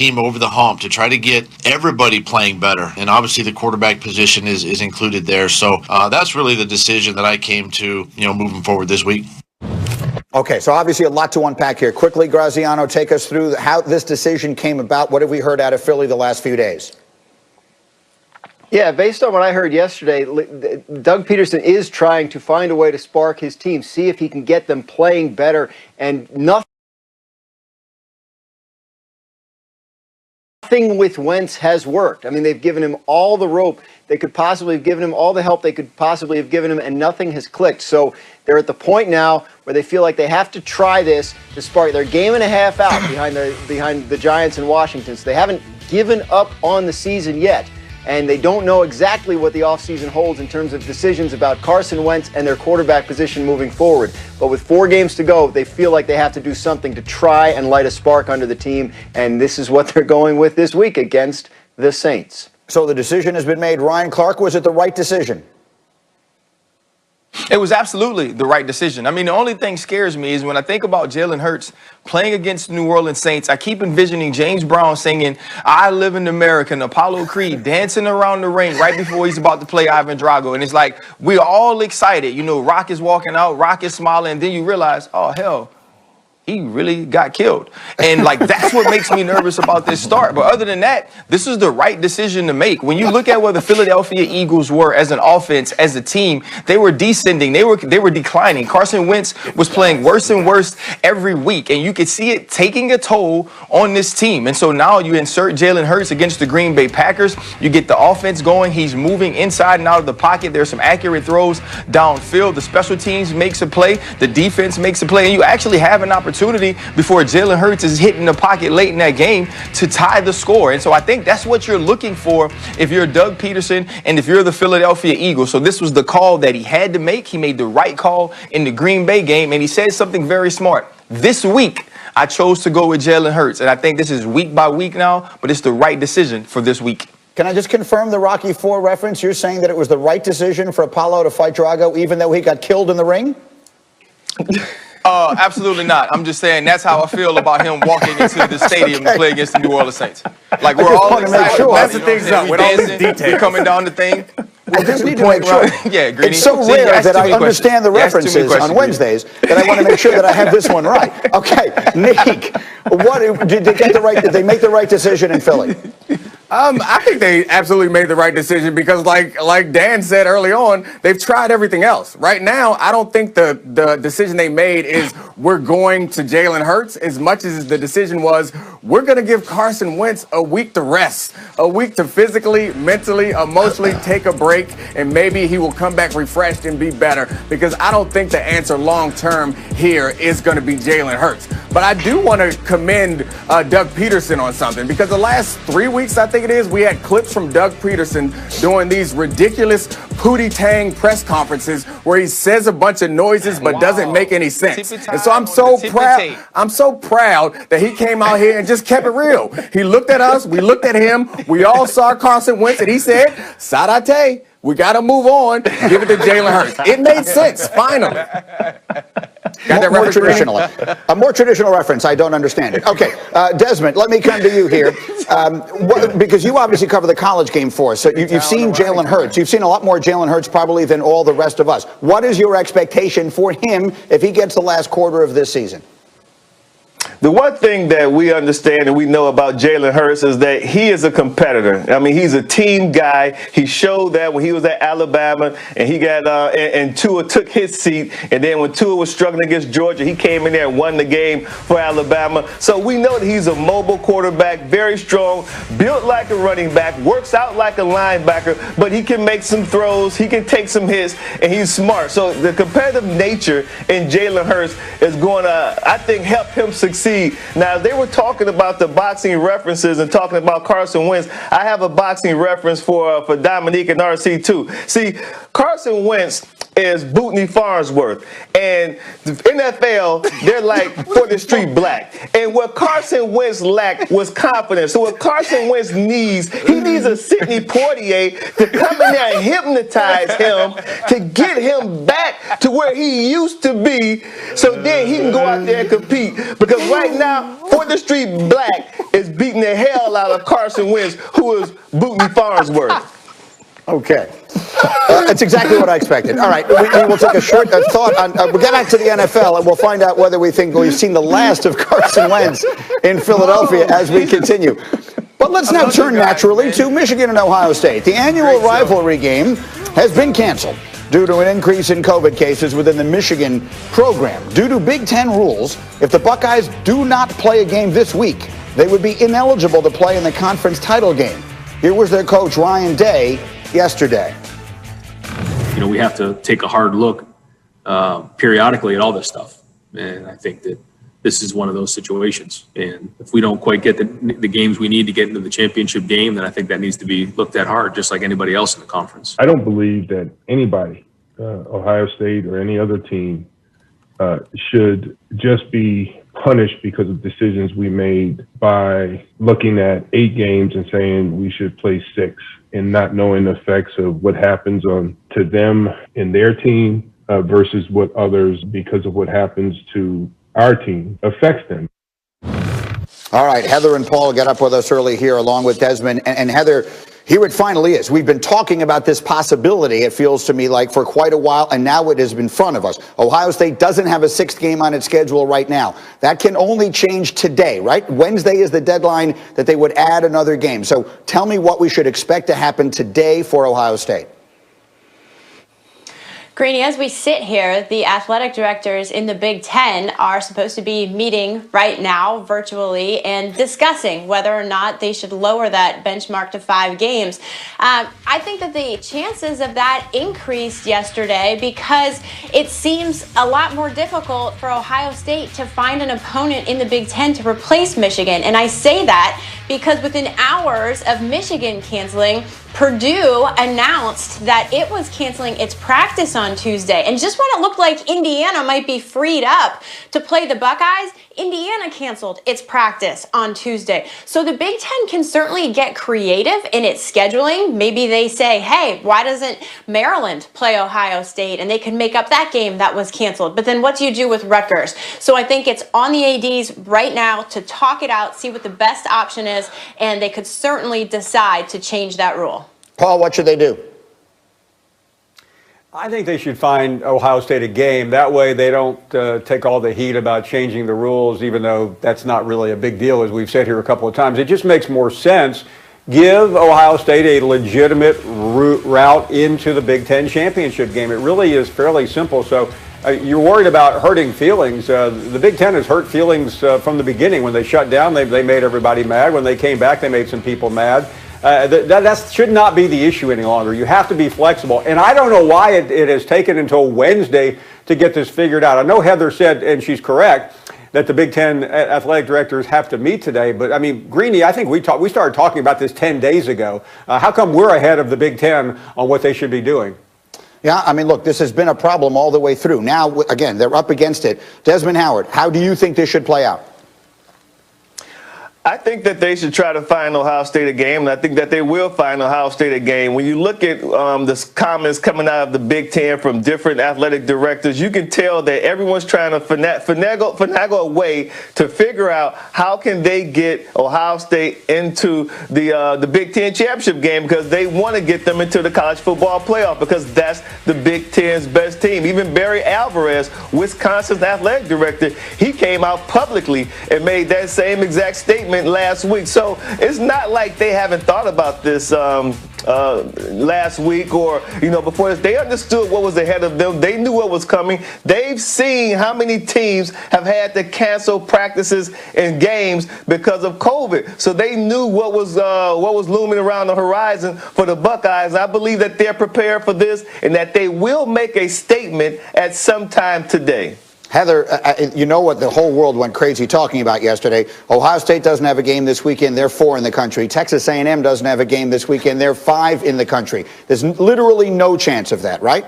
team over the hump, to try to get everybody playing better. And obviously the quarterback position is included there. So that's really the decision that I came to, moving forward this week. Okay, so obviously a lot to unpack here. Quickly, Graziano, take us through how this decision came about. What have we heard out of Philly the last few days? Yeah, based on what I heard yesterday, Doug Peterson is trying to find a way to spark his team, see if he can get them playing better, and nothing with Wentz has worked. I mean, they've given him all the rope they could possibly have given him, all the help they could possibly have given him, and nothing has clicked. So they're at the point now where they feel like they have to try this to spark. They're a game and a half out behind the Giants in Washington, so they haven't given up on the season yet. And they don't know exactly what the offseason holds in terms of decisions about Carson Wentz and their quarterback position moving forward. But with 4 games to go, they feel like they have to do something to try and light a spark under the team. And this is what they're going with this week against the Saints. So the decision has been made. Ryan Clark, was it the right decision? It was absolutely the right decision. I mean, the only thing scares me is when I think about Jalen Hurts playing against the New Orleans Saints, I keep envisioning James Brown singing "I Live in America" and Apollo Creed dancing around the ring right before he's about to play Ivan Drago. And it's like, we're all excited. Rock is walking out, Rock is smiling, and then you realize, oh, hell, he really got killed. And that's what makes me nervous about this start. But other than that, this is the right decision to make. When you look at where the Philadelphia Eagles were as an offense, as a team, they were descending. They were declining. Carson Wentz was playing worse and worse every week. And you could see it taking a toll on this team. And so now you insert Jalen Hurts against the Green Bay Packers. You get the offense going. He's moving inside and out of the pocket. There's some accurate throws downfield. The special teams makes a play. The defense makes a play. And you actually have an opportunity before Jalen Hurts is hitting the pocket late in that game to tie the score. And so I think that's what you're looking for if you're Doug Peterson and if you're the Philadelphia Eagles. So this was the call that he had to make. He made the right call in the Green Bay game, and he said something very smart. This week, I chose to go with Jalen Hurts, and I think this is week by week now, but it's the right decision for this week. Can I just confirm the Rocky IV reference? You're saying that it was the right decision for Apollo to fight Drago even though he got killed in the ring? Absolutely not. I'm just saying that's how I feel about him walking into the stadium to play against the New Orleans Saints. We're all excited. Sure. That's the things up with all these details. We're coming down the thing. I just need to make sure. Yeah, Greeny. It's so rare that I understand the references on Wednesdays that I want to make sure that I have this one right. Okay, Nick, did they make the right decision in Philly? I think they absolutely made the right decision because, like Dan said early on, they've tried everything else. Right now, I don't think the decision they made is we're going to Jalen Hurts as much as the decision was we're going to give Carson Wentz a week to rest, a week to physically, mentally, emotionally take a break, and maybe he will come back refreshed and be better because I don't think the answer long term here is going to be Jalen Hurts. But I do want to commend Doug Peterson on something because the last 3 weeks, I think it is, we had clips from Doug Peterson doing these ridiculous Pootie Tang press conferences where he says a bunch of noises but doesn't make any sense. And so I'm so proud that he came out here and just kept it real. He looked at us, we looked at him, we all saw Carson Wentz, and he said, Sarate, we got to move on, give it to Jalen Hurts. It made sense, finally. A more traditional reference. I don't understand it. Okay, Desmond, let me come to you here because you obviously cover the college game for us. So you've seen Jalen Hurts. You've seen a lot more Jalen Hurts probably than all the rest of us. What is your expectation for him if he gets the last quarter of this season? The one thing that we understand and we know about Jalen Hurts is that he is a competitor. I mean, he's a team guy. He showed that when he was at Alabama and he got and Tua took his seat. And then when Tua was struggling against Georgia, he came in there and won the game for Alabama. So we know that he's a mobile quarterback, very strong, built like a running back, works out like a linebacker, but he can make some throws, he can take some hits, and he's smart. So the competitive nature in Jalen Hurts is going to, I think, help him succeed. Now, they were talking about the boxing references and talking about Carson Wentz. I have a boxing reference for Dominique and RC too. See, Carson Wentz is Bootney Farnsworth, and the NFL, they're like for the street black. And what Carson Wentz lacked was confidence. So what Carson Wentz needs, he needs a Sidney Poitier to come in there and hypnotize him to get him back to where he used to be, so then he can go out there and compete. Because right now, for the street black, is beating the hell out of Carson Wentz, who is booting Farnsworth. Okay. That's exactly what I expected. All right, we will take a short thought on. We'll get back to the NFL, and we'll find out whether we think we've seen the last of Carson Wentz in Philadelphia as we continue. But let's now turn naturally to Michigan and Ohio State. The annual rivalry game has been canceled due to an increase in COVID cases within the Michigan program. Due to Big Ten rules, if the Buckeyes do not play a game this week, they would be ineligible to play in the conference title game. Here was their coach, Ryan Day, yesterday. You know, we have to take a hard look periodically at all this stuff. And I think that this is one of those situations. And if we don't quite get the games we need to get into the championship game, then I think that needs to be looked at hard, just like anybody else in the conference. I don't believe that anybody, Ohio State or any other team, should just be punished because of decisions we made by looking at 8 games and saying we should play 6 and not knowing the effects of what happens to them and their team versus what others, because of what happens to our team, affects them. All right, Heather and Paul got up with us early here along with Desmond. And Heather, here it finally is. We've been talking about this possibility, it feels to me like, for quite a while, and now it is in front of us. Ohio State doesn't have a 6th game on its schedule right now. That can only change today, right? Wednesday is the deadline that they would add another game. So tell me what we should expect to happen today for Ohio State. Greeny, as we sit here, the athletic directors in the Big Ten are supposed to be meeting right now virtually and discussing whether or not they should lower that benchmark to 5 games. I think that the chances of that increased yesterday because it seems a lot more difficult for Ohio State to find an opponent in the Big Ten to replace Michigan. And I say that because within hours of Michigan canceling, Purdue announced that it was canceling its practice on Tuesday. And just when it looked like Indiana might be freed up to play the Buckeyes, Indiana canceled its practice on Tuesday. So the Big Ten can certainly get creative in its scheduling. Maybe they say, hey, why doesn't Maryland play Ohio State? And they can make up that game that was canceled. But then what do you do with Rutgers? So I think it's on the ADs right now to talk it out, see what the best option is, and they could certainly decide to change that rule. Paul, what should they do? I think they should find Ohio State a game. That way they don't take all the heat about changing the rules, even though that's not really a big deal, as we've said here a couple of times. It just makes more sense. Give Ohio State a legitimate route into the Big Ten championship game. It really is fairly simple. So you're worried about hurting feelings. The Big Ten has hurt feelings from the beginning. When they shut down, they made everybody mad. When they came back, they made some people mad. That should not be the issue any longer. You have to be flexible. And I don't know why it has taken until Wednesday to get this figured out. I know Heather said, and she's correct, that the Big Ten athletic directors have to meet today. But, I mean, Greeny, I think we started talking about this 10 days ago. How come we're ahead of the Big Ten on what they should be doing? Yeah, I mean, look, this has been a problem all the way through. Now, again, they're up against it. Desmond Howard, how do you think this should play out? I think that they should try to find Ohio State a game, and I think that they will find Ohio State a game. When you look at the comments coming out of the Big Ten from different athletic directors, you can tell that everyone's trying to finagle a way to figure out how can they get Ohio State into the Big Ten championship game, because they want to get them into the college football playoff, because that's the Big Ten's best team. Even Barry Alvarez, Wisconsin's athletic director, he came out publicly and made that same exact statement last week. So it's not like they haven't thought about this last week or before this. They understood what was ahead of them. They knew what was coming. They've seen how many teams have had to cancel practices and games because of COVID. So they knew what was looming around the horizon for the Buckeyes. I believe that they're prepared for this and that they will make a statement at some time today. Heather, you know what the whole world went crazy talking about yesterday. Ohio State doesn't have a game this weekend. They're 4 in the country. Texas A&M doesn't have a game this weekend. They're 5 in the country. There's literally no chance of that, right?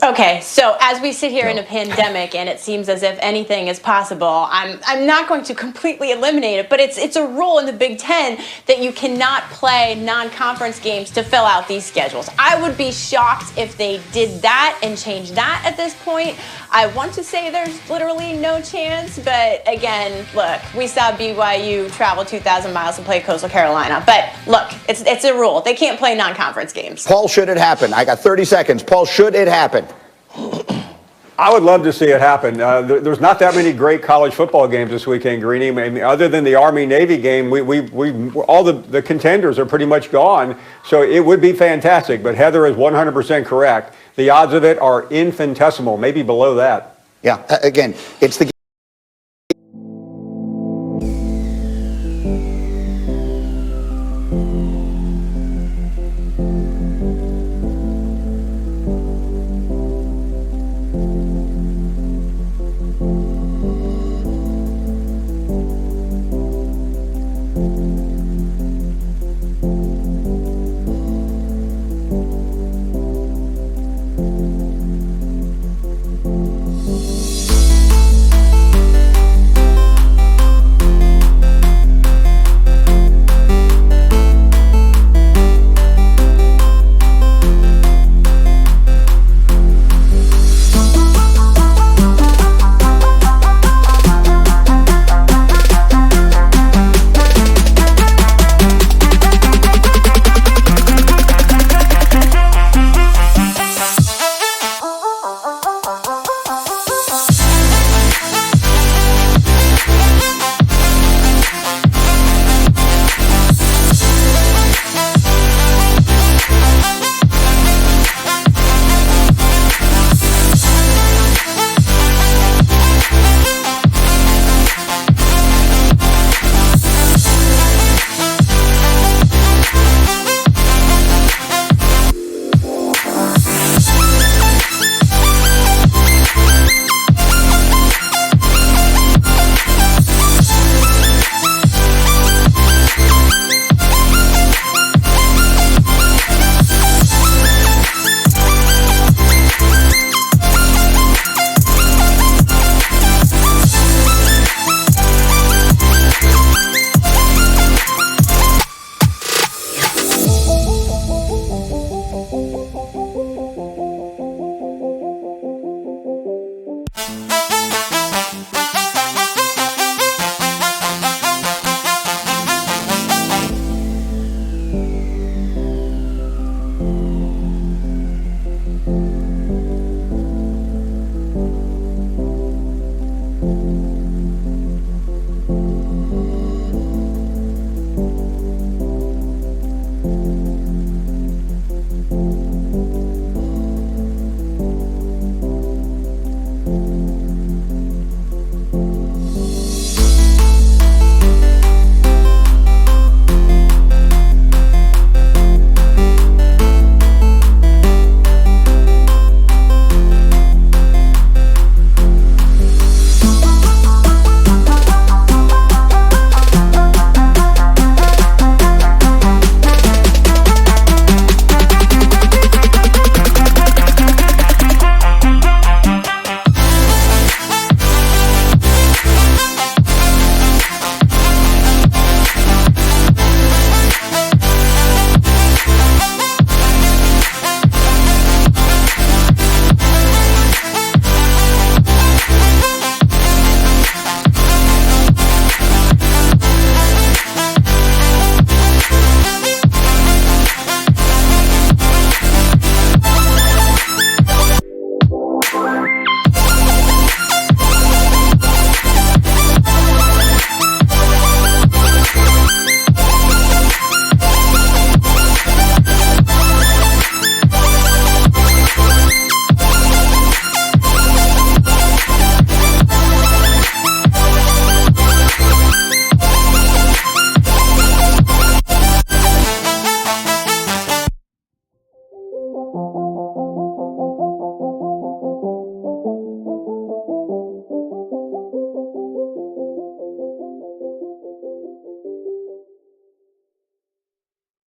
Okay, so as we sit here in a pandemic and it seems as if anything is possible, I'm not going to completely eliminate it, but it's a rule in the Big Ten that you cannot play non-conference games to fill out these schedules. I would be shocked if they did that and changed that at this point. I want to say there's literally no chance, but again, look, we saw BYU travel 2,000 miles to play Coastal Carolina. But look, it's a rule. They can't play non-conference games. Paul, should it happen? I got 30 seconds. Paul, should it happen? I would love to see it happen. There's not that many great college football games this weekend, Greeny. I mean, other than the Army-Navy game, all the contenders are pretty much gone. So it would be fantastic. But Heather is 100% correct. The odds of it are infinitesimal, maybe below that. Yeah, again, it's the